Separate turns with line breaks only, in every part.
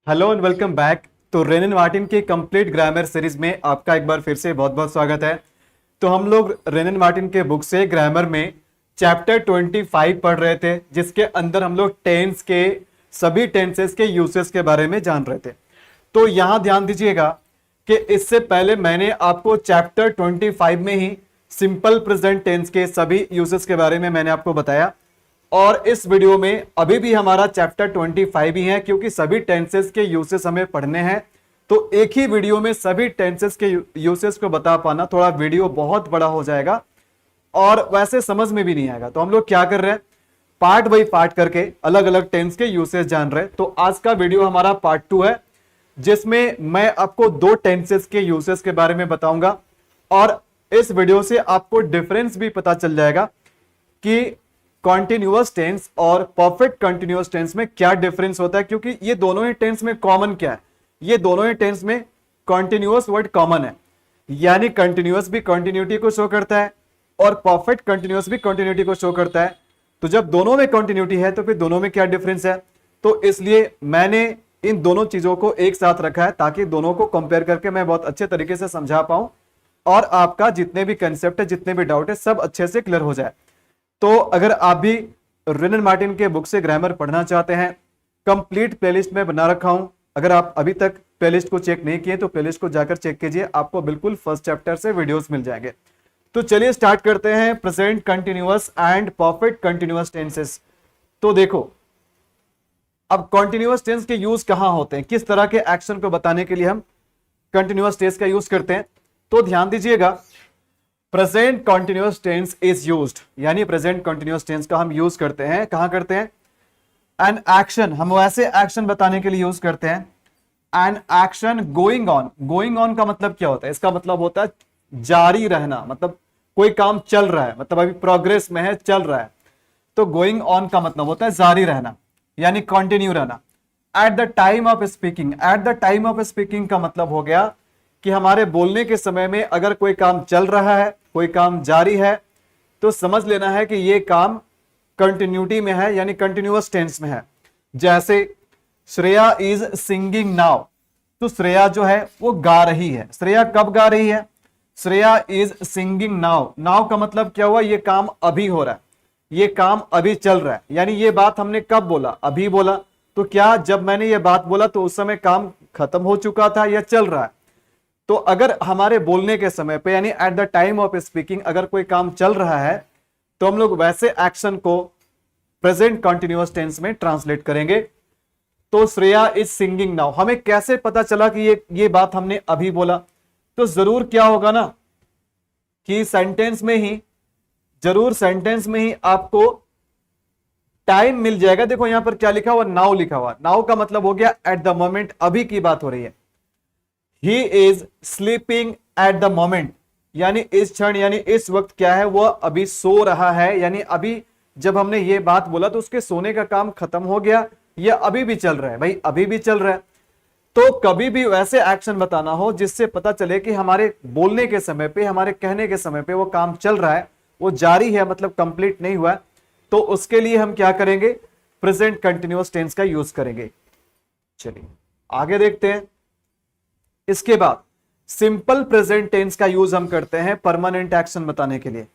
Hello and welcome back. तो रेनन Martin के complete grammar series में आपका एक बार फिर से बहुत बहुत स्वागत है। तो हम लोग रेनन मार्टिन के बुक से ग्रामर में चैप्टर 25 पढ़ रहे थे, जिसके अंदर हम लोग टेंस के सभी टेंसेस के यूसेस के बारे में जान रहे थे। तो यहां ध्यान दीजिएगा कि इससे पहले मैंने आपको चैप्टर 25 में ही सिंपल प्रेजेंट टेंस के सभी यूसेस के बारे में मैंने आपको बताया, और इस वीडियो में अभी भी हमारा चैप्टर 25 ही है, क्योंकि सभी टेंसेस के यूसेस हमें पढ़ने हैं। तो एक ही वीडियो में सभी टेंसेस के यूसेस को बता पाना थोड़ा वीडियो बहुत बड़ा हो जाएगा और वैसे समझ में भी नहीं आएगा। तो हम लोग क्या कर रहे हैं, पार्ट बाई पार्ट करके अलग अलग टेंस के यूसेस जान रहे हैं। तो आज का वीडियो हमारा पार्ट 2 है, जिसमें मैं आपको दो टेंसेस के यूसेस के बारे में बताऊंगा, और इस वीडियो से आपको डिफरेंस भी पता चल जाएगा कि कॉन्टिन्यूअस टेंस और परफेक्ट कंटिन्यूअस टेंस में क्या डिफरेंस होता है। क्योंकि ये दोनों ही टेंस में कॉमन क्या है, ये दोनों ही टेंस में कॉन्टिन्यूअस वर्ड कॉमन है, यानी कंटिन्यूअस भी कंटिन्यूटी को शो करता है और परफेक्ट कंटिन्यूअस भी कंटिन्यूटी को शो करता है। तो जब दोनों में कंटिन्यूटी है तो फिर दोनों में क्या डिफरेंस है। तो इसलिए मैंने इन दोनों चीजों को एक साथ रखा है, ताकि दोनों को कंपेयर करके मैं बहुत अच्छे तरीके से समझा पाऊं और आपका जितने भी कंसेप्ट है, जितने भी डाउट है, सब अच्छे से क्लियर हो जाए। तो अगर आप भी रेनन मार्टिन के बुक से ग्रामर पढ़ना चाहते हैं, कंप्लीट प्लेलिस्ट में बना रखा हूं। अगर आप अभी तक प्लेलिस्ट को चेक नहीं किए तो प्लेलिस्ट को जाकर चेक कीजिए, आपको बिल्कुल फर्स्ट चैप्टर से वीडियोस मिल जाएंगे। तो चलिए स्टार्ट करते हैं present continuous and perfect continuous tenses. तो देखो, अब कंटिन्यूअस टेंस के यूज कहां होते हैं, किस तरह के एक्शन को बताने के लिए हम कंटिन्यूअस टेंस का यूज करते हैं। तो ध्यान दीजिएगा, present continuous tense is used, यानी प्रेजेंट कंटिन्यूअस टेंस का हम यूज करते हैं, कहां करते हैं, एन एक्शन, हम वैसे एक्शन बताने के लिए यूज करते हैं। An action going on, going on का मतलब क्या होता है, इसका मतलब होता है जारी रहना, मतलब कोई काम चल रहा है, मतलब अभी प्रोग्रेस में है, चल रहा है। तो गोइंग ऑन का मतलब होता है जारी रहना, यानी कंटिन्यू रहना। At the time of speaking, at the time of speaking का मतलब हो गया कि हमारे बोलने के समय में अगर कोई काम चल रहा है, कोई काम जारी है, तो समझ लेना है कि ये काम कंटिन्यूटी में है, यानी कंटिन्यूअस टेंस में है। जैसे श्रेया इज सिंगिंग नाउ, तो श्रेया जो है वो गा रही है। श्रेया कब गा रही है, Shreya is singing now, now का मतलब क्या हुआ, ये काम अभी हो रहा है, ये काम अभी चल रहा है। यानी ये बात हमने कब बोला, अभी बोला। तो क्या जब मैंने ये बात बोला तो उस समय काम खत्म हो चुका था या चल रहा है। तो अगर हमारे बोलने के समय पे, यानी at the time of speaking, अगर कोई काम चल रहा है तो हम लोग वैसे एक्शन को प्रेजेंट कंटिन्यूअस टेंस में ट्रांसलेट करेंगे। तो श्रेया इज सिंगिंग नाउ, हमें कैसे पता चला कि ये बात हमने अभी बोला। तो जरूर क्या होगा ना कि सेंटेंस में ही, जरूर सेंटेंस में ही आपको टाइम मिल जाएगा। देखो यहां पर क्या लिखा हुआ, नाउ लिखा हुआ। नाउ का मतलब हो गया एट द मोमेंट, अभी की बात हो रही है। He is sleeping at the moment, यानी इस क्षण, यानी इस वक्त क्या है, वह अभी सो रहा है। यानी अभी जब हमने ये बात बोला तो उसके सोने का काम खत्म हो गया, या अभी भी चल रहा है, भाई अभी भी चल रहा है। तो कभी भी वैसे एक्शन बताना हो जिससे पता चले कि हमारे बोलने के समय पे, हमारे कहने के समय पे वो काम चल रहा है, वो जारी है, मतलब कंप्लीट नहीं हुआ है, तो उसके लिए हम क्या करेंगे, प्रेजेंट कंटिन्यूअस टेंस का यूज करेंगे। चलिए आगे देखते हैं। इसके बाद सिंपल प्रेजेंट टेंस का यूज हम करते हैं परमानेंट एक्शन बताने के लिए।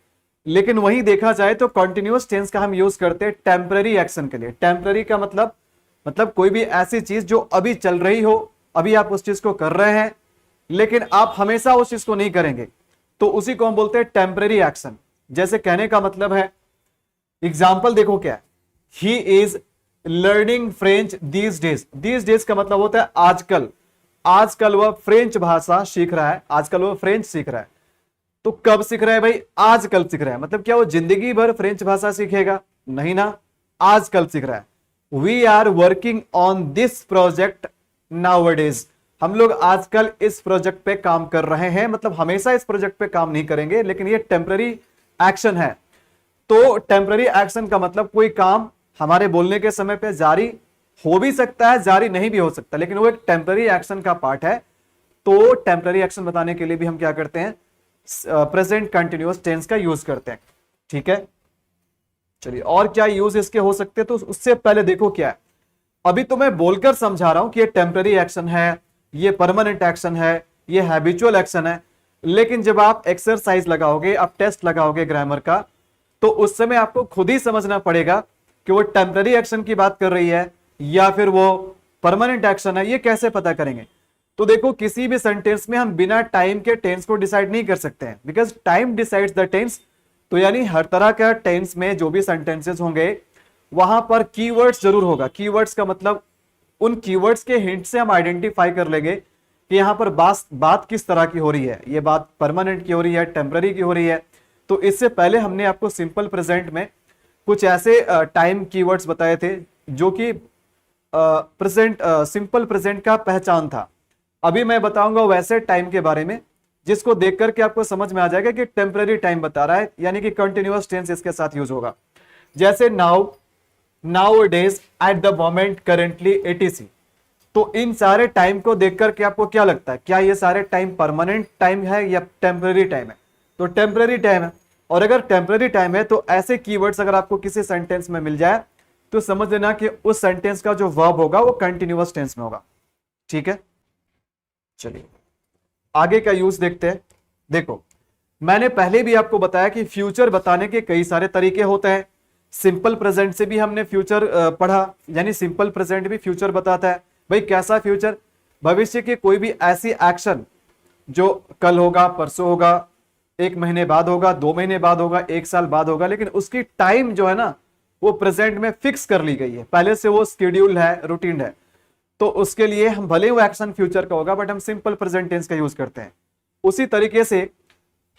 लेकिन वही देखा जाए तो कंटिन्यूअस टेंस का हम यूज करते हैं टेम्पररी एक्शन के लिए। टेम्पररी का मतलब कोई भी ऐसी चीज जो अभी चल रही हो, अभी आप उस चीज को कर रहे हैं, लेकिन आप हमेशा उस चीज को नहीं करेंगे, तो उसी को हम बोलते हैं टेम्पररी एक्शन। जैसे कहने का मतलब है, एग्जाम्पल देखो क्या है, he is learning French these days. These days का मतलब होता है आजकल, आजकल वह फ्रेंच भाषा सीख रहा है, आजकल वह फ्रेंच सीख रहा है। तो कब सीख रहा है भाई, आजकल सीख रहा है। मतलब क्या वो जिंदगी भर फ्रेंच भाषा सीखेगा, नहीं ना, आजकल सीख रहा है। We are working on this project nowadays, हम लोग आजकल इस प्रोजेक्ट पे काम कर रहे हैं, मतलब हमेशा इस प्रोजेक्ट पे काम नहीं करेंगे, लेकिन ये टेम्पररी एक्शन है। तो टेम्पररी एक्शन का मतलब कोई काम हमारे बोलने के समय पे जारी हो भी सकता है, जारी नहीं भी हो सकता, लेकिन वो एक टेम्पररी एक्शन का पार्ट है। तो टेम्पररी एक्शन बताने के लिए भी हम क्या करते हैं, प्रेजेंट कंटिन्यूअस टेंस का यूज करते हैं। ठीक है, चलिए और क्या यूज इसके हो सकते हैं। तो उससे पहले देखो क्या है, अभी तो मैं बोलकर समझा रहा हूं कि ये टेम्पररी एक्शन है, ये परमानेंट एक्शन है, ये हैबिचुअल एक्शन है, लेकिन जब आप एक्सरसाइज लगाओगे, आप टेस्ट लगाओगे ग्रामर का, तो उस समय आपको खुद ही समझना पड़ेगा कि वो टेम्पररी एक्शन की बात कर रही है या फिर वो परमानेंट एक्शन है। ये कैसे पता करेंगे? तो देखो, किसी भी सेंटेंस में हम बिना टाइम के टेंस को डिसाइड नहीं कर सकते हैं, because time decides the tense. तो यानी हर तरह का टेंस में जो भी सेंटेंसेस होंगे वहां पर कीवर्ड्स जरूर होगा। कीवर्ड्स का मतलब उन कीवर्ड्स के हिंट से हम आइडेंटिफाई कर लेंगे कि यहां पर बात किस तरह की हो रही है, ये बात परमानेंट की हो रही है, टेम्पररी की हो रही है। तो इससे पहले हमने आपको सिंपल प्रेजेंट में कुछ ऐसे टाइम कीवर्ड्स बताए थे जो कि प्रेजेंट सिंपल प्रेजेंट का पहचान था। अभी मैं बताऊंगा वैसे टाइम के बारे में जिसको देख करके आपको समझ में आ जाएगा कि टेम्पररी टाइम बता रहा है, यानी कि कंटिन्यूअस टेंस इसके साथ यूज होगा। जैसे now, nowadays, at the moment, currently, etc. तो इन सारे टाइम को देख करके आपको क्या लगता है, क्या ये सारे टाइम परमानेंट टाइम है या टेम्पररी टाइम है? तो टेम्पररी टाइम है। और अगर टेम्पररी टाइम है तो ऐसे कीवर्ड्स अगर आपको किसी सेंटेंस में मिल जाए तो समझ लेना कि उस सेंटेंस का जो वर्ब होगा वो कंटिन्यूअस टेंस में होगा। ठीक है, चलिए आगे का यूज देखते हैं। देखो, मैंने पहले भी आपको बताया कि फ्यूचर बताने के कई सारे तरीके होते हैं। सिंपल प्रेजेंट से भी हमने फ्यूचर पढ़ा, यानी सिंपल प्रेजेंट भी फ्यूचर बताता है। भाई कैसा फ्यूचर? भविष्य की कोई भी ऐसी एक्शन जो कल होगा, परसों होगा, 1 महीने बाद होगा, 2 महीने बाद होगा, 1 साल बाद होगा, लेकिन उसकी टाइम जो है ना वो प्रेजेंट में फिक्स कर ली गई है, पहले से वो शेड्यूल है, रूटीन है। तो उसके लिए हम भले वो एक्शन फ्यूचर का होगा बट हम सिंपल प्रेजेंट टेंस का यूज करते हैं। उसी तरीके से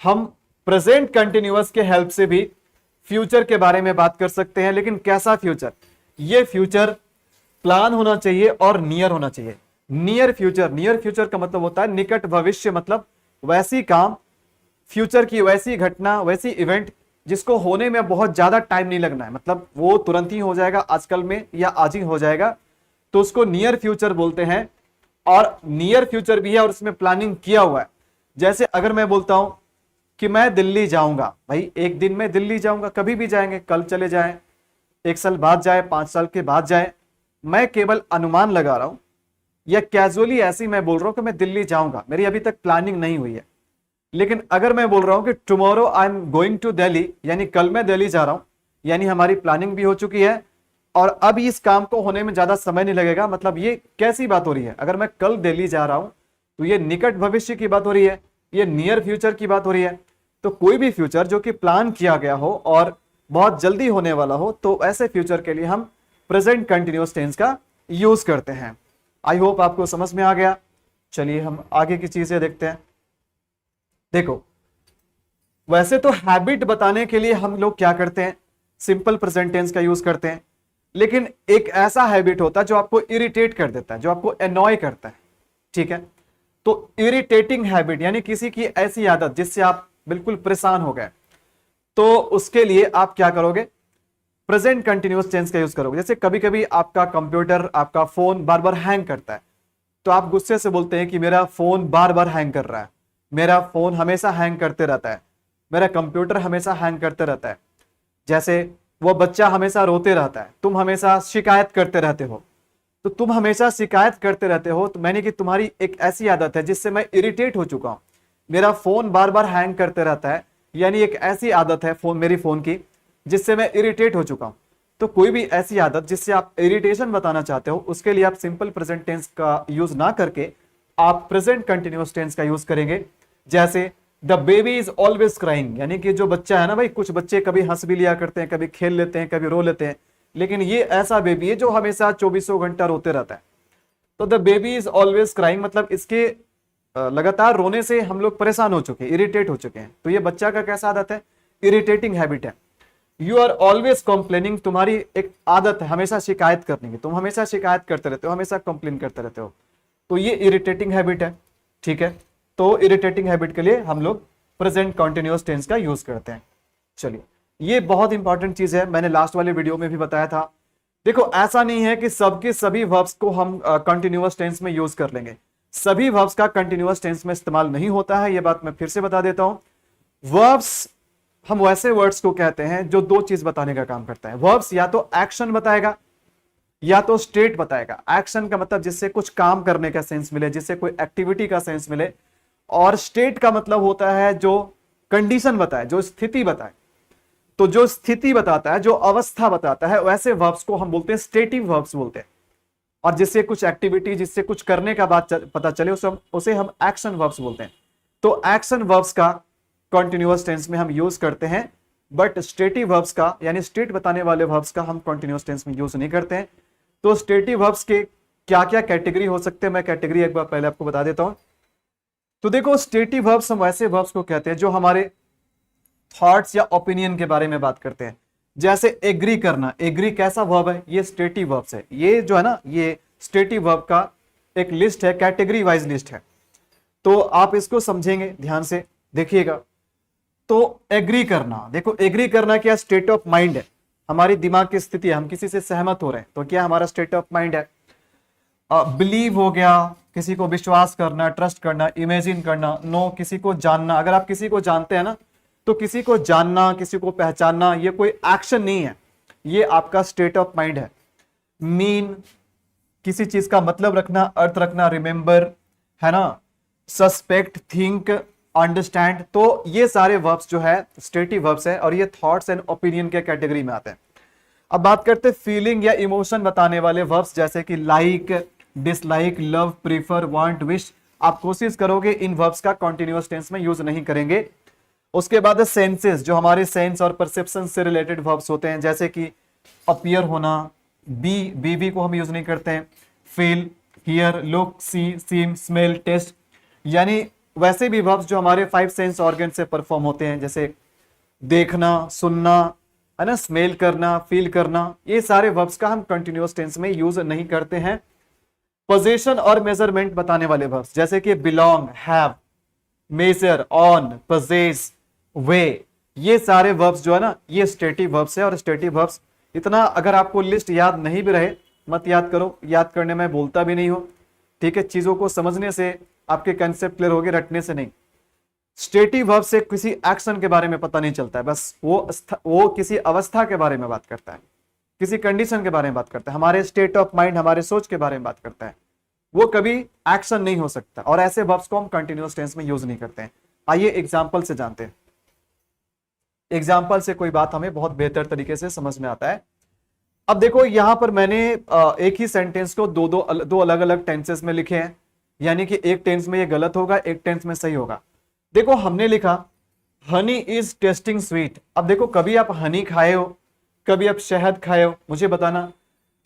हम प्रेजेंट कंटिन्यूअस के हेल्प से भी फ्यूचर के बारे में बात कर सकते हैं। लेकिन कैसा फ्यूचर? ये फ्यूचर प्लान होना चाहिए और नियर होना चाहिए। नियर फ्यूचर, नियर फ्यूचर का मतलब होता है निकट भविष्य, मतलब वैसी काम, फ्यूचर की वैसी घटना, वैसी इवेंट जिसको होने में बहुत ज्यादा टाइम नहीं लगना है, मतलब वो तुरंत ही हो जाएगा, आजकल में या आज ही हो जाएगा, तो उसको नियर फ्यूचर बोलते हैं। और नियर फ्यूचर भी है और उसमें प्लानिंग किया हुआ है। जैसे अगर मैं बोलता हूं कि मैं दिल्ली जाऊंगा, भाई एक दिन में दिल्ली जाऊंगा, कभी भी जाएंगे, कल चले जाएं, 1 साल बाद जाए, 5 साल के बाद जाए, मैं केवल अनुमान लगा रहा हूं या कैजुअली ऐसे ही मैं बोल रहा हूं कि मैं दिल्ली जाऊंगा, मेरी अभी तक प्लानिंग नहीं हुई है। लेकिन अगर मैं बोल रहा हूं कि tomorrow I am going to Delhi, यानी कल मैं दिल्ली जा रहा हूं, यानी हमारी प्लानिंग भी हो चुकी है और अब इस काम को होने में ज्यादा समय नहीं लगेगा। मतलब ये कैसी बात हो रही है? अगर मैं कल दिल्ली जा रहा हूं तो ये निकट भविष्य की बात हो रही है, ये नियर फ्यूचर की बात हो रही है। तो कोई भी फ्यूचर जो कि प्लान किया गया हो और बहुत जल्दी होने वाला हो, तो ऐसे फ्यूचर के लिए हम प्रेजेंट कंटिन्यूअस टेंस का यूज करते हैं। आई होप आपको समझ में आ गया। चलिए हम आगे की चीजें देखते हैं। देखो, वैसे तो हैबिट बताने के लिए हम लोग क्या करते हैं, सिंपल प्रेजेंट टेंस का यूज करते हैं। लेकिन एक ऐसा हैबिट होता है जो आपको इरिटेट कर देता है, जो आपको एनॉय करता है। ठीक है, तो इरिटेटिंग हैबिट यानी किसी की ऐसी आदत जिससे आप बिल्कुल परेशान हो गए, तो उसके लिए आप क्या करोगे? प्रेजेंट कंटिन्यूअस टेंस का यूज करोगे। जैसे कभी कभी आपका कंप्यूटर, आपका फोन बार बार हैंग करता है, तो आप गुस्से से बोलते हैं कि मेरा फोन बार बार हैंग कर रहा है, मेरा फोन हमेशा हैंग करते रहता है, मेरा कंप्यूटर हमेशा हैंग करते रहता है। जैसे वो बच्चा हमेशा रोते रहता है, तुम हमेशा शिकायत करते रहते हो। तो तुम हमेशा शिकायत करते रहते हो, तो मैंने कि तुम्हारी एक ऐसी आदत है जिससे मैं इरिटेट हो चुका हूं। मेरा फोन बार बार हैंग करते रहता है, यानी एक ऐसी आदत है मेरी फोन की जिससे मैं इरिटेट हो चुका हूं। तो कोई भी ऐसी आदत जिससे आप इरिटेशन बताना चाहते हो, उसके लिए आप सिंपल प्रेजेंट टेंस का यूज ना करके आप प्रेजेंट कंटिन्यूअस टेंस का यूज करेंगे। जैसे the baby is always crying, यानी कि जो बच्चा है ना, भाई कुछ बच्चे कभी हंस भी लिया करते हैं, कभी खेल लेते हैं, कभी रो लेते हैं, लेकिन ये ऐसा बेबी है जो हमेशा 24 घंटा रोते रहता है। तो the baby is always crying मतलब इसके लगातार रोने से हम लोग परेशान हो चुके हैं, इरिटेट हो चुके हैं। तो ये बच्चा का कैसा आदत है? इरिटेटिंग हैबिट है। यू आर ऑलवेज कंप्लेनिंग, तुम्हारी एक आदत है हमेशा शिकायत करने की, तुम हमेशा शिकायत करते रहते हो, हमेशा कंप्लेन करते रहते हो, तो ये इरिटेटिंग हैबिट है। ठीक है, तो इरिटेटिंग हैबिट के लिए हम लोग प्रेजेंट कंटिन्यूअस टेंस का यूज करते हैं। चलिए, ये बहुत इंपॉर्टेंट चीज है, मैंने लास्ट वाले वीडियो में भी बताया था। देखो, ऐसा नहीं है कि सबके सभी वर्ब्स को हम कंटिन्यूअस टेंस में यूज कर लेंगे। सभी वर्ब्स का कंटिन्यूअस टेंस में इस्तेमाल नहीं होता है, ये बात मैं फिर से बता देता हूं। वर्ब्स, हम वैसे वर्ड्स को कहते हैं जो दो चीज बताने का काम करता है। वर्ब्स या तो एक्शन बताएगा, या तो स्टेट बताएगा। एक्शन का मतलब जिससे कुछ काम करने का सेंस मिले, जिससे कोई एक्टिविटी का सेंस मिले। और स्टेट का मतलब होता है जो कंडीशन बताए, जो स्थिति बताए। तो जो स्थिति बताता है, जो अवस्था बताता है, वैसे वर्ब्स को हम बोलते हैं स्टेटिव वर्ब्स बोलते हैं। और जिससे कुछ एक्टिविटी, जिससे कुछ करने का बात पता चले, उसे हम एक्शन वर्ब्स बोलते हैं। तो एक्शन वर्ब्स का कॉन्टिन्यूअस टेंस में हम यूज करते हैं, बट स्टेटिव वर्ब्स का यानी स्टेट बताने वाले वर्ब्स का हम कॉन्टिन्यूअस टेंस में यूज नहीं करते हैं। तो स्टेटिव वर्ब्स के क्या क्या कैटेगरी हो सकते हैं, मैं कैटेगरी एक बार पहले आपको बता देता हूं। तो देखो, स्टेटिव वर्ब्स हम वैसे वर्ब्स को कहते हैं जो हमारे थॉट्स या ओपिनियन के बारे में बात करते हैं। जैसे एग्री करना, एग्री कैसा वर्ब है? ये स्टेटिव वर्ब्स है। ये जो है ना, ये स्टेटिव वर्ब का एक लिस्ट है, कैटेगरी वाइज लिस्ट है। तो आप इसको समझेंगे, ध्यान से देखिएगा। तो एग्री करना, देखो एग्री करना क्या? स्टेट ऑफ माइंड है, हमारी दिमाग की स्थिति है, हम किसी से सहमत हो रहे हैं तो क्या हमारा स्टेट ऑफ माइंड है। बिलीव हो गया, किसी को विश्वास करना, ट्रस्ट करना, इमेजिन करना। नो, किसी को जानना। अगर आप किसी को जानते हैं ना, तो किसी को जानना, किसी को पहचानना, ये कोई एक्शन नहीं है, ये आपका स्टेट ऑफ माइंड है। मीन, किसी चीज का मतलब रखना, अर्थ रखना, रिमेंबर, है ना, सस्पेक्ट, थिंक, अंडरस्टैंड। तो ये सारे वर्ब्स जो है स्टेटिव वर्ब्स है, और ये थॉट्स एंड ओपिनियन के कैटेगरी में आते हैं। अब बात करते हैं फीलिंग या इमोशन बताने वाले वर्ब्स, जैसे कि like, dislike, love, prefer, want, wish. आप कोशिश करोगे इन वर्ब्स का कॉन्टिन्यूअस टेंस में यूज नहीं करेंगे। उसके बाद सेंसेस, जो हमारे सेंस और परसेप्शन से रिलेटेड वर्ब्स होते हैं, जैसे कि अपीयर होना, बी को हम यूज नहीं करते हैं। Feel, hear, look, see, seem, smell, taste, यानी वैसे भी वर्ब्स जो हमारे 5 सेंस ऑर्गन से परफॉर्म होते हैं, जैसे देखना, सुनना, है ना, स्मेल करना, फील करना। ये सारे वर्ब्स का हम कंटिन्यूअस टेंस में यूज नहीं करते हैं। पोजीशन और मेजरमेंट बताने वाले वर्ब्स, जैसे कि belong, have, measure, own, possess, weigh, ये सारे वर्ब्स जो है ना, ये स्टेटिव वर्ब्स है। और स्टेटिव वर्ब्स इतना अगर आपको लिस्ट याद नहीं भी रहे, मत याद करो, याद करने में बोलता भी नहीं हो, ठीक है। चीजों को समझने से आपके कंसेप्ट क्लियर होगी, रटने से नहीं। स्टेटिव वर्ब से किसी एक्शन के बारे में पता नहीं चलता है, बस वो किसी अवस्था के बारे में बात करता है, किसी कंडीशन के बारे में बात करता है, हमारे स्टेट ऑफ माइंड, हमारे सोच के बारे में बात करता है। वो कभी एक्शन नहीं हो सकता, और ऐसे वर्ब्स को हम कंटिन्यूअस टेंस में यूज नहीं करते हैं। आइए एग्जाम्पल से जानते हैं। एग्जाम्पल से कोई बात हमें बहुत बेहतर तरीके से समझ में आता है। अब देखो, यहां पर मैंने एक ही सेंटेंस को दो अलग अलग टेंसेस में लिखे हैं, यानी कि एक टेंस में ये गलत होगा, एक टेंस में सही होगा। देखो, हमने लिखा हनी इज टेस्टिंग स्वीट। अब देखो, कभी आप हनी खाए हो, कभी आप शहद खाए हो? मुझे बताना,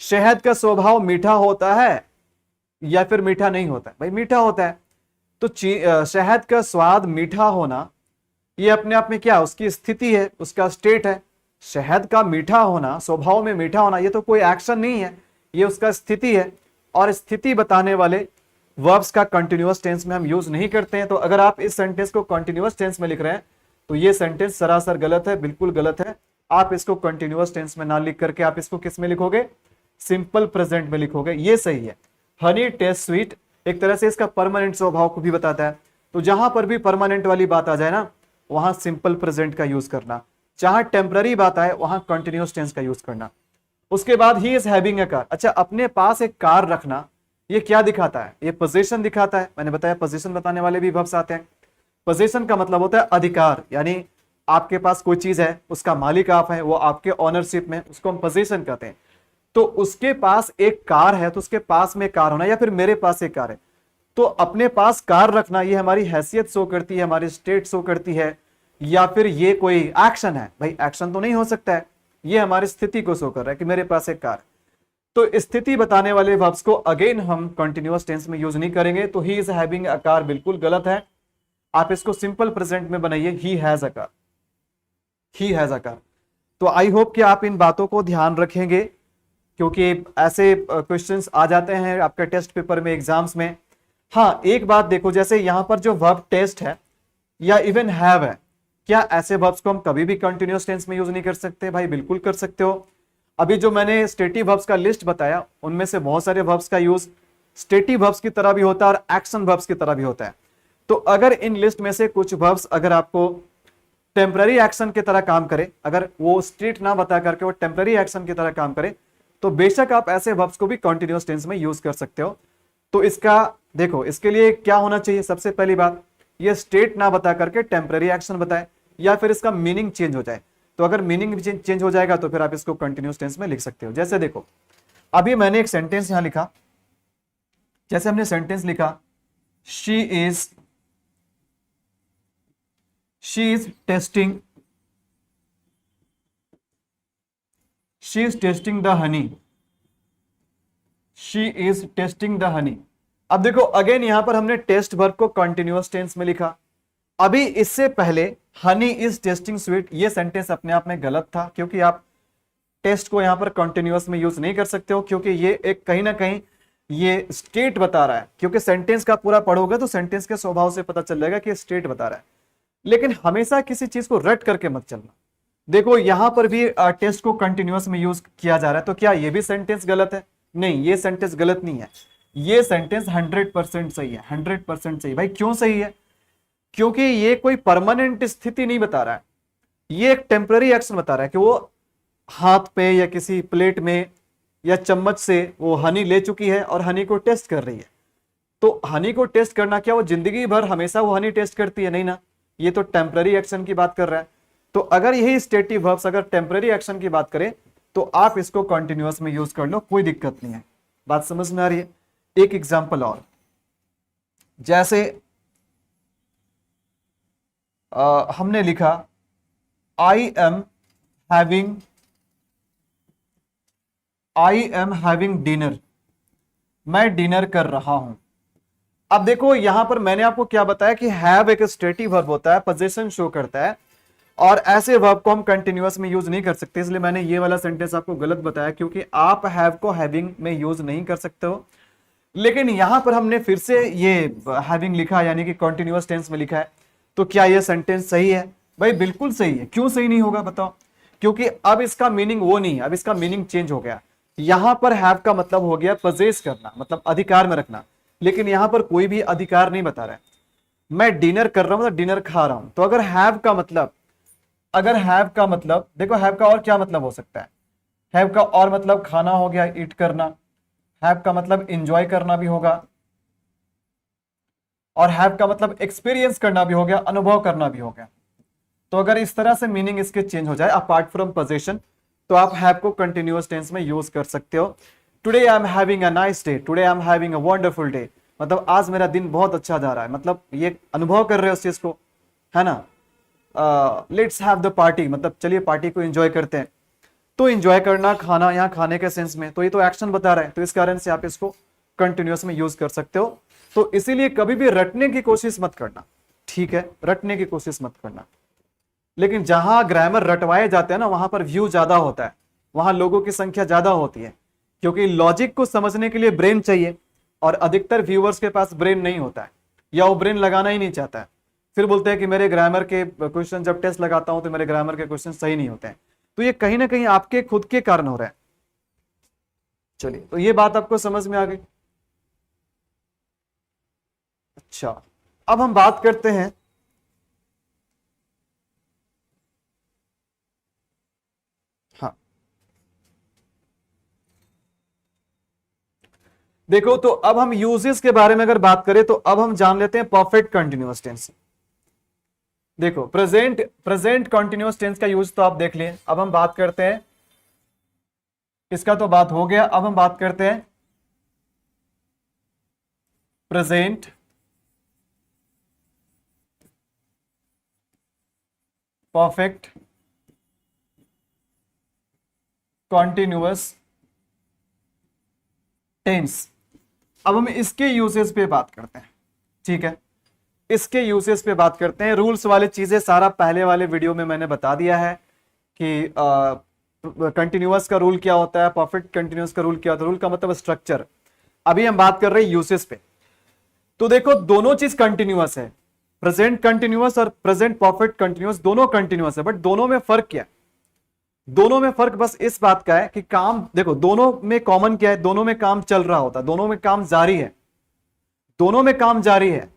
शहद का स्वभाव मीठा होता है या फिर मीठा नहीं होता है? भाई मीठा होता है। तो शहद का स्वाद मीठा होना, ये अपने आप में क्या, उसकी स्थिति है, उसका स्टेट है। शहद का मीठा होना, स्वभाव में मीठा होना, ये तो कोई एक्शन नहीं है, ये उसका स्थिति है। और स्थिति बताने वाले वर्ब्स का कंटिन्यूअस टेंस में हम यूज नहीं करते हैं। तो अगर आप इस सेंटेंस को कंटिन्यूअस टेंस में लिख रहे हैं, तो ये सेंटेंस सरासर गलत है, बिल्कुल गलत है। आप इसको कंटिन्यूअस टेंस में ना लिख करके आप इसको किस में लिखोगे? सिंपल प्रेजेंट में लिखोगे, ये सही है। हनी टेस्ट स्वीट एक तरह से इसका परमानेंट स्वभाव को भी बताता है। तो जहां पर भी परमानेंट वाली बात आ जाए ना, वहां सिंपल प्रेजेंट का यूज करना। जहां टेम्पररी बात आए, वहां कंटिन्यूअस टेंस का यूज करना। उसके बाद he is having a car. अच्छा, अपने पास एक कार रखना, ये क्या दिखाता है? ये पोजीशन दिखाता है। मैंने बताया पोजीशन बताने वाले भी वर्ब्स आते हैं। पोजीशन का मतलब होता है अधिकार, यानी आपके पास कोई चीज है, उसका मालिक आप है, वो आपके ऑनरशिप में, उसको हम पोजीशन कहते हैं। तो उसके पास एक कार है, तो उसके पास में कार होना, या फिर मेरे पास एक कार है, तो अपने पास कार रखना, ये हमारी हैसियत शो करती है, हमारी स्टेट शो करती है, या फिर ये कोई एक्शन है? भाई एक्शन तो नहीं हो सकता है, ये हमारी स्थिति को शो कर रहा है कि मेरे पास एक कार। तो स्थिति बताने वाले वर्ब्स को अगेन हम कंटिन्यूअस टेंस में यूज नहीं करेंगे। तो he is having a car बिल्कुल गलत है, आप इसको सिंपल प्रेजेंट में बनाइए, he has a car, he has a car. तो आई होप कि आप इन बातों को ध्यान रखेंगे, क्योंकि ऐसे क्वेश्चंस आ जाते हैं आपके टेस्ट पेपर में, एग्जाम्स में। हाँ, एक बात देखो, जैसे यहां पर जो वर्ब टेस्ट है या इवन हैव है, क्या ऐसे वर्ब्स को हम कभी भी कंटिन्यूअस टेंस में यूज नहीं कर सकते? भाई बिल्कुल कर सकते हो। अभी जो मैंने स्टेटिव वर्ब्स का लिस्ट बताया, उनमें से बहुत सारे वर्ब्स का यूज स्टेटिव वर्ब्स की तरह भी होता है और एक्शन वर्ब्स की तरह भी होता है। तो अगर इन लिस्ट में से कुछ वर्ब्स अगर आपको टेम्पररी एक्शन की तरह काम करे, अगर वो स्टेट ना बता करके वो टेम्पररी एक्शन की तरह काम करे, तो बेशक आप ऐसे वर्ब्स को भी कंटिन्यूअस टेंस में यूज कर सकते हो। तो इसका देखो, इसके लिए क्या होना चाहिए, सबसे पहली बात ये स्टेट ना बता करके टेम्पररी एक्शन बताए, या फिर इसका मीनिंग चेंज हो जाए। तो अगर मीनिंग चेंज हो जाएगा तो फिर आप इसको कंटिन्यूअस टेंस में लिख सकते हो। जैसे देखो, अभी मैंने एक सेंटेंस यहां लिखा, जैसे हमने सेंटेंस लिखा she is testing the honey, she is testing the honey. अब देखो अगेन यहां पर हमने टेस्ट वर्ब को कंटिन्यूअस टेंस में लिखा। अभी इससे पहले हनी इज टेस्टिंग स्वीट, ये सेंटेंस अपने आप में गलत था, क्योंकि आप टेस्ट को यहां पर कंटिन्यूअस में यूज नहीं कर सकते हो, क्योंकि ये एक कहीं ना कहीं ये स्टेट बता रहा है। क्योंकि सेंटेंस का पूरा पढ़ोगे तो सेंटेंस के स्वभाव से पता चल जाएगा कि स्टेट बता रहा है। लेकिन हमेशा किसी चीज को रट करके मत चलना। देखो यहां पर भी टेस्ट को कंटिन्यूअस में यूज किया जा रहा है, तो क्या ये भी सेंटेंस गलत है? नहीं, ये सेंटेंस गलत नहीं है, ये सेंटेंस 100% सही है, 100% सही। भाई क्यों सही है? क्योंकि ये कोई परमानेंट स्थिति नहीं बता रहा है, ये एक टेम्पररी एक्शन बता रहा है कि वो हाथ पे या किसी प्लेट में या चम्मच से वो हनी ले चुकी है और हनी को टेस्ट कर रही है। तो हनी को टेस्ट करना, क्या वो जिंदगी भर हमेशा वो हनी टेस्ट करती है? नहीं ना, ये तो टेम्पररी एक्शन की बात कर रहा है। तो अगर यही स्टेटिव वर्ब्स अगर टेम्पररी एक्शन की बात करें तो आप इसको कंटिन्यूअस में यूज कर लो, कोई दिक्कत नहीं है। बात समझ में आ रही है? एक एग्जांपल और, जैसे हमने लिखा आई एम हैविंग डिनर, मैं डिनर कर रहा हूं। अब देखो यहां पर मैंने आपको क्या बताया कि हैव एक स्टेटिव वर्ब होता है, पोजीशन शो करता है, और ऐसे वर्ब को हम कंटिन्यूअस में यूज नहीं कर सकते। इसलिए मैंने ये वाला सेंटेंस आपको गलत बताया, क्योंकि आप हैव को हैविंग में यूज नहीं कर सकते हो। लेकिन यहां पर हमने फिर से ये हैविंग लिखा, यानी कि कंटिन्यूअस टेंस में लिखा है। तो क्या ये सेंटेंस सही है? भाई बिल्कुल सही है। क्यों सही नहीं होगा बताओ? क्योंकि अब इसका मीनिंग वो नहीं है, अब इसका मीनिंग चेंज हो गया। यहां पर हैव का मतलब हो गया पजेस करना, मतलब अधिकार में रखना, लेकिन यहां पर कोई भी अधिकार नहीं बता रहा है। मैं डिनर कर रहा हूं, मतलब डिनर खा रहा हूं। तो अगर हैव का मतलब, देखो हैव का और क्या मतलब हो सकता है? हैव का और मतलब खाना हो गया, ईट करना। हैव का मतलब एंजॉय करना भी होगा, और हैव का मतलब एक्सपीरियंस करना भी हो गया, अनुभव करना भी हो गया। तो अगर इस तरह से मीनिंग इसके चेंज हो जाए अपार्ट फ्रॉम पोजीशन, तो आप हैव को कंटिन्यूअस टेंस में यूज कर सकते हो। Today I am having a nice day, today I am having a wonderful day, मतलब आज मेरा दिन बहुत अच्छा जा रहा है, मतलब ये अनुभव कर रहे हो उस चीज को, है ना। लेट्स हैव द पार्टी, मतलब चलिए पार्टी को एंजॉय करते हैं। तो एंजॉय करना, खाना, यहाँ खाने के सेंस में, तो ये तो एक्शन बता रहा है, तो इस कारण से आप इसको कंटिन्यूअस में यूज कर सकते हो। तो इसीलिए कभी भी रटने की कोशिश मत करना, ठीक है, रटने की कोशिश मत करना। लेकिन जहां ग्रामर रटवाए जाते हैं ना, वहां पर व्यू ज्यादा होता है, वहां लोगों की संख्या ज्यादा होती है, क्योंकि लॉजिक को समझने के लिए ब्रेन चाहिए, और अधिकतर व्यूअर्स के पास ब्रेन नहीं होता है, या वो ब्रेन लगाना ही नहीं चाहता है। फिर बोलते हैं कि मेरे ग्रामर के क्वेश्चन, जब टेस्ट लगाता हूं तो मेरे ग्रामर के क्वेश्चन सही नहीं होते हैं। तो ये कहीं ना कहीं आपके खुद के कारण हो रहा है। चलिए, तो ये बात आपको समझ में आ गई। अच्छा, अब हम बात करते हैं हाँ, देखो तो अब हम यूजेस के बारे में अगर बात करें तो अब हम जान लेते हैं परफेक्ट कंटिन्यूअस टेंस। देखो प्रेजेंट कंटिन्यूअस टेंस का यूज तो आप देख लिए। अब हम बात करते हैं, इसका तो बात हो गया, अब हम बात करते हैं प्रेजेंट परफेक्ट कॉन्टिन्यूअस टेंस। अब हम इसके यूसेज पे बात करते हैं, ठीक है, इसके यूसेज पे बात करते हैं। रूल्स वाली चीजें सारा पहले वाले वीडियो में मैंने बता दिया है कि कंटिन्यूअस का रूल क्या होता है, परफेक्ट कंटिन्यूअस का रूल क्या होता है। रूल का मतलब स्ट्रक्चर। अभी हम बात कर रहे हैं यूसेज पे। तो देखो दोनों चीज कंटिन्यूअस है, प्रेजेंट कंटिन्यूअस और प्रेजेंट परफेक्ट कंटिन्यूअस, दोनों कंटिन्यूअस है। बट दोनों में फर्क क्या है? दोनों में फर्क बस इस बात का है कि काम, देखो दोनों में कॉमन क्या है, दोनों में काम चल रहा होता है, दोनों में काम जारी है, दोनों में काम जारी है।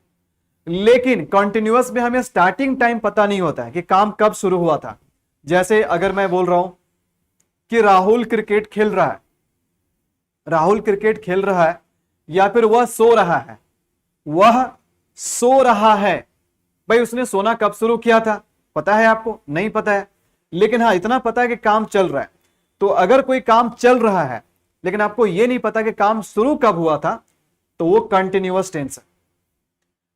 लेकिन कंटिन्यूअस में हमें स्टार्टिंग टाइम पता नहीं होता है कि काम कब शुरू हुआ था। जैसे अगर मैं बोल रहा हूं कि राहुल क्रिकेट खेल रहा है, राहुल क्रिकेट खेल रहा है या फिर वह सो रहा है? वह सो रहा है। भाई उसने सोना कब शुरू किया था पता है आपको? नहीं पता है, लेकिन हाँ इतना पता है कि काम चल रहा है। तो अगर कोई काम चल रहा है लेकिन आपको यह नहीं पता कि काम शुरू कब हुआ था, तो वो कंटिन्यूअस टेंस है।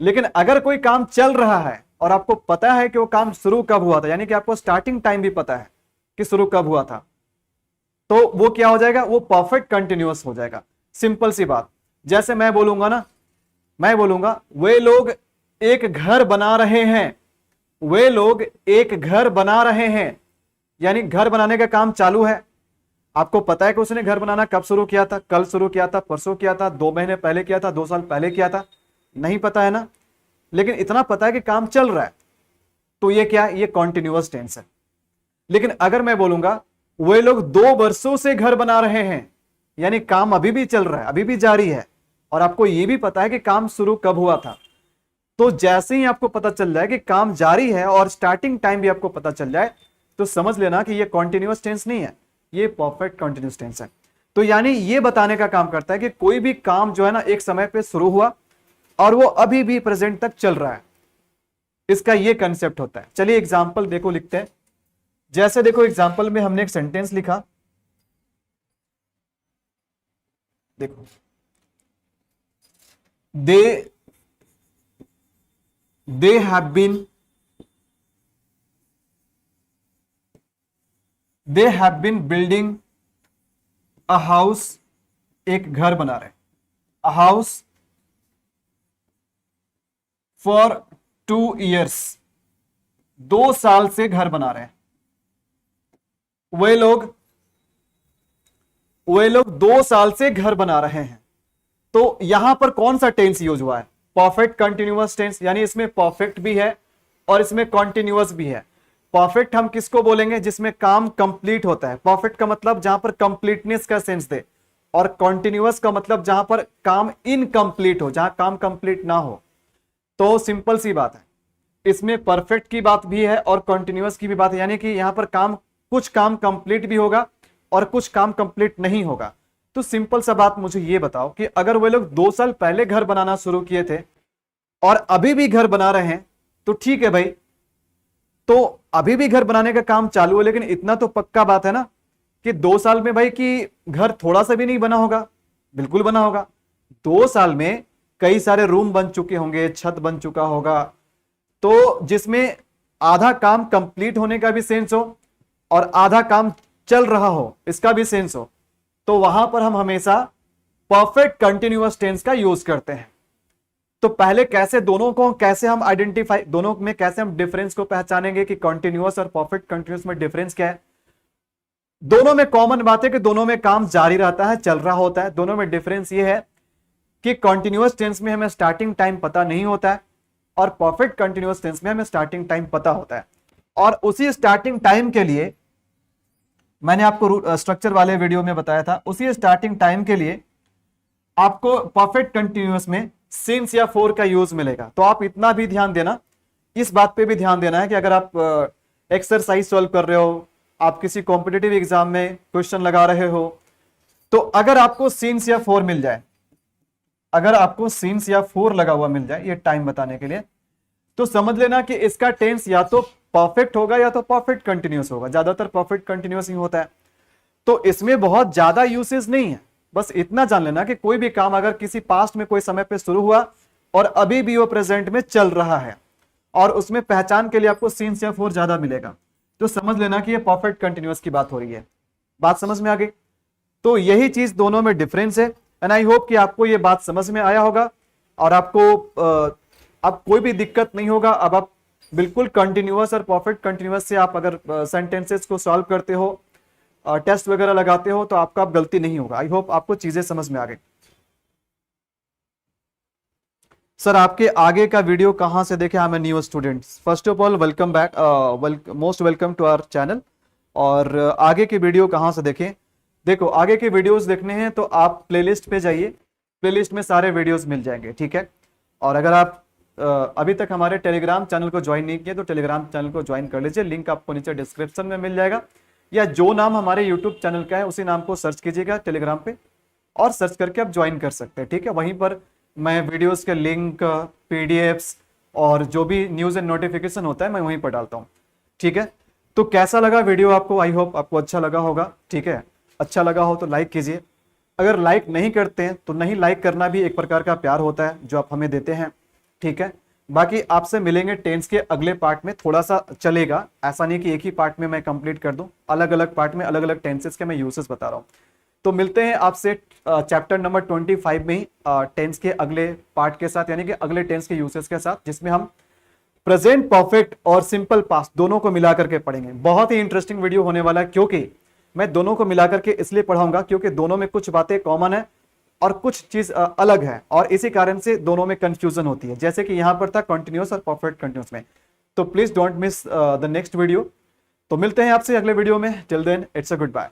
लेकिन अगर कोई काम चल रहा है और आपको पता है कि वो काम शुरू कब हुआ था, यानी कि आपको स्टार्टिंग टाइम भी पता है कि शुरू कब हुआ था, तो वो क्या हो जाएगा? वो परफेक्ट कंटिन्यूअस हो जाएगा। सिंपल सी बात, जैसे मैं बोलूंगा ना, मैं बोलूंगा वे लोग एक घर बना रहे हैं। वे लोग एक घर बना रहे हैं, यानी घर बनाने का काम चालू है। आपको पता है कि उसने घर बनाना कब शुरू किया था? कल शुरू किया था, परसों किया था, 2 महीने पहले किया था, 2 साल पहले किया था? नहीं पता है ना, लेकिन इतना पता है कि काम चल रहा है, तो ये क्या है? ये कॉन्टिन्यूअस टेंस है। लेकिन अगर मैं बोलूंगा वे लोग 2 वर्षों से घर बना रहे हैं, यानी काम अभी भी चल रहा है, अभी भी जारी है, और आपको यह भी पता है कि काम शुरू कब हुआ था, तो जैसे ही आपको पता चल जाए कि काम जारी है और स्टार्टिंग टाइम भी आपको पता चल जाए, तो समझ लेना कि ये कॉन्टिन्यूअस टेंस नहीं है, ये परफेक्ट कंटिन्यूअस टेंस है। तो यानी ये बताने का काम करता है कि कोई भी काम जो है ना एक समय पे शुरू हुआ और वो अभी भी प्रेजेंट तक चल रहा है, इसका ये कंसेप्ट होता है। चलिए एग्जांपल देखो, लिखते हैं। जैसे देखो एग्जांपल में हमने एक सेंटेंस लिखा, देखो they have been building a house, एक घर बना रहे, अ हाउस फॉर 2 years, 2 साल से घर बना रहे हैं। वे लोग 2 साल से घर बना रहे हैं। तो यहां पर कौन सा टेंस यूज हुआ है? परफेक्ट कंटिन्यूअस टेंस, यानी इसमें परफेक्ट भी है और इसमें कॉन्टिन्यूअस भी है। परफेक्ट हम किसको बोलेंगे? जिसमें काम कंप्लीट होता है। परफेक्ट का मतलब जहां पर कंप्लीटनेस का सेंस दे, और कॉन्टिन्यूअस का मतलब जहां पर काम इनकम्प्लीट हो, जहां काम कंप्लीट ना हो। तो सिंपल सी बात है, इसमें परफेक्ट की बात भी है और कॉन्टिन्यूअस की भी बात है, यानी कि यहां पर कुछ काम कंप्लीट भी होगा और कुछ काम कंप्लीट नहीं होगा। तो सिंपल सा बात मुझे ये बताओ कि अगर वे लोग 2 साल पहले घर बनाना शुरू किए थे और अभी भी घर बना रहे हैं, तो ठीक है भाई, तो अभी भी घर बनाने का काम चालू है। लेकिन इतना तो पक्का बात है ना कि 2 साल में भाई कि घर थोड़ा सा भी नहीं बना होगा, बिल्कुल बना होगा। 2 साल में कई सारे रूम बन चुके होंगे, छत बन चुका होगा, तो जिसमें आधा काम कंप्लीट होने का भी सेंस हो और आधा काम चल रहा हो, इसका भी सेंस हो, तो वहां पर हम हमेशा परफेक्ट कंटिन्यूअस टेंस का यूज करते हैं। तो पहले कैसे हम आइडेंटिफाई, दोनों में कैसे हम डिफरेंस को पहचानेंगे कि कंटिन्यूअस और परफेक्ट कंटिन्यूअस में डिफरेंस क्या है? दोनों में कॉमन बात है कि दोनों में काम जारी रहता है, चल रहा होता है। दोनों में डिफरेंस ये है कि कंटिन्यूअस टेंस में हमें स्टार्टिंग टाइम पता नहीं होता है और परफेक्ट कंटिन्यूअस टेंस में हमें स्टार्टिंग टाइम पता होता है। और उसी स्टार्टिंग टाइम के लिए मैंने आपको स्ट्रक्चर वाले वीडियो में बताया था, उसी स्टार्टिंग टाइम के लिए आपको परफेक्ट कंटिन्यूअस में सिंस या फॉर का यूज मिलेगा। तो आप इतना भी ध्यान देना, इस बात पे भी ध्यान देना है कि अगर आप एक्सरसाइज सॉल्व कर रहे हो, आप किसी कॉम्पिटिटिव एग्जाम में क्वेश्चन लगा रहे हो, तो अगर आपको सिंस या फॉर मिल जाए, अगर आपको सिंस या फॉर लगा हुआ मिल जाए ये टाइम बताने के लिए, तो समझ लेना कि इसका टेंस या तो परफेक्ट होगा या तो परफेक्ट कंटिन्यूअस होगा। ज्यादातर परफेक्ट कंटिन्यूअस ही होता है, तो इसमें बहुत ज्यादा यूसेज नहीं है। बस इतना जान लेना कि कोई भी काम अगर किसी पास्ट में कोई समय पे शुरू हुआ और अभी भी वो प्रेजेंट में चल रहा है और उसमें पहचान के लिए आपको सिंस या फॉर ज्यादा मिलेगा, तो समझ लेना कि ये परफेक्ट कंटिन्यूअस की बात हो रही है। बात समझ में आ गई? तो यही चीज दोनों में डिफरेंस है। एंड आई होप कि आपको ये बात समझ में आया होगा और आपको अब कोई भी दिक्कत नहीं होगा। अब आप बिल्कुल कंटिन्यूअस और परफेक्ट कंटिन्यूअस से आप अगर सेंटेंसेस को सॉल्व करते हो, टेस्ट वगैरह लगाते हो, तो आपका अब गलती नहीं होगा। आई होप आपको चीजें समझ में आ गई। सर आपके आगे का वीडियो कहां से देखे? I am a new student. First of all welcome back, most welcome to our channel. और आगे के वीडियो कहां से देखें? देखो आगे के वीडियोस देखने हैं तो आप प्लेलिस्ट पे जाइए, प्लेलिस्ट में सारे वीडियोस मिल जाएंगे, ठीक है। और अगर आप अभी तक हमारे टेलीग्राम चैनल को ज्वाइन नहीं किए तो टेलीग्राम चैनल को ज्वाइन कर लीजिए, लिंक आपको नीचे डिस्क्रिप्शन में मिल जाएगा, या जो नाम हमारे यूट्यूब चैनल का है उसी नाम को सर्च कीजिएगा टेलीग्राम पे और सर्च करके आप ज्वाइन कर सकते हैं। ठीक है, वहीं पर मैं वीडियोस के लिंक, पीडीएफ्स और जो भी न्यूज़ एंड नोटिफिकेशन होता है मैं वहीं पर डालता हूँ। ठीक है, तो कैसा लगा वीडियो आपको? आई होप आपको अच्छा लगा होगा। ठीक है, अच्छा लगा हो तो लाइक कीजिए, अगर लाइक नहीं करते हैं तो नहीं लाइक करना भी एक प्रकार का प्यार होता है जो आप हमें देते हैं। ठीक है, बाकी आपसे मिलेंगे टेंस के अगले पार्ट में, थोड़ा सा चलेगा, ऐसा नहीं कि एक ही पार्ट में मैं कंप्लीट कर दूं, अलग अलग पार्ट में अलग अलग टेंसेस के मैं यूसेस बता रहा हूं। तो मिलते हैं आपसे चैप्टर नंबर 25 में ही टेंस के अगले पार्ट के साथ, यानी कि अगले टेंस के यूसेस के साथ, जिसमें हम प्रेजेंट परफेक्ट और सिंपल पास्ट दोनों को मिलाकर के पढ़ेंगे। बहुत ही इंटरेस्टिंग वीडियो होने वाला है, क्योंकि मैं दोनों को मिलाकर के इसलिए पढ़ाऊंगा क्योंकि दोनों में कुछ बातें कॉमन है और कुछ चीज अलग है, और इसी कारण से दोनों में कंफ्यूजन होती है, जैसे कि यहां पर था कंटिन्यूअस और परफेक्ट कंटिन्यूअस में। तो please don't miss the next video. तो मिलते हैं आपसे अगले वीडियो में। Till then it's a good bye.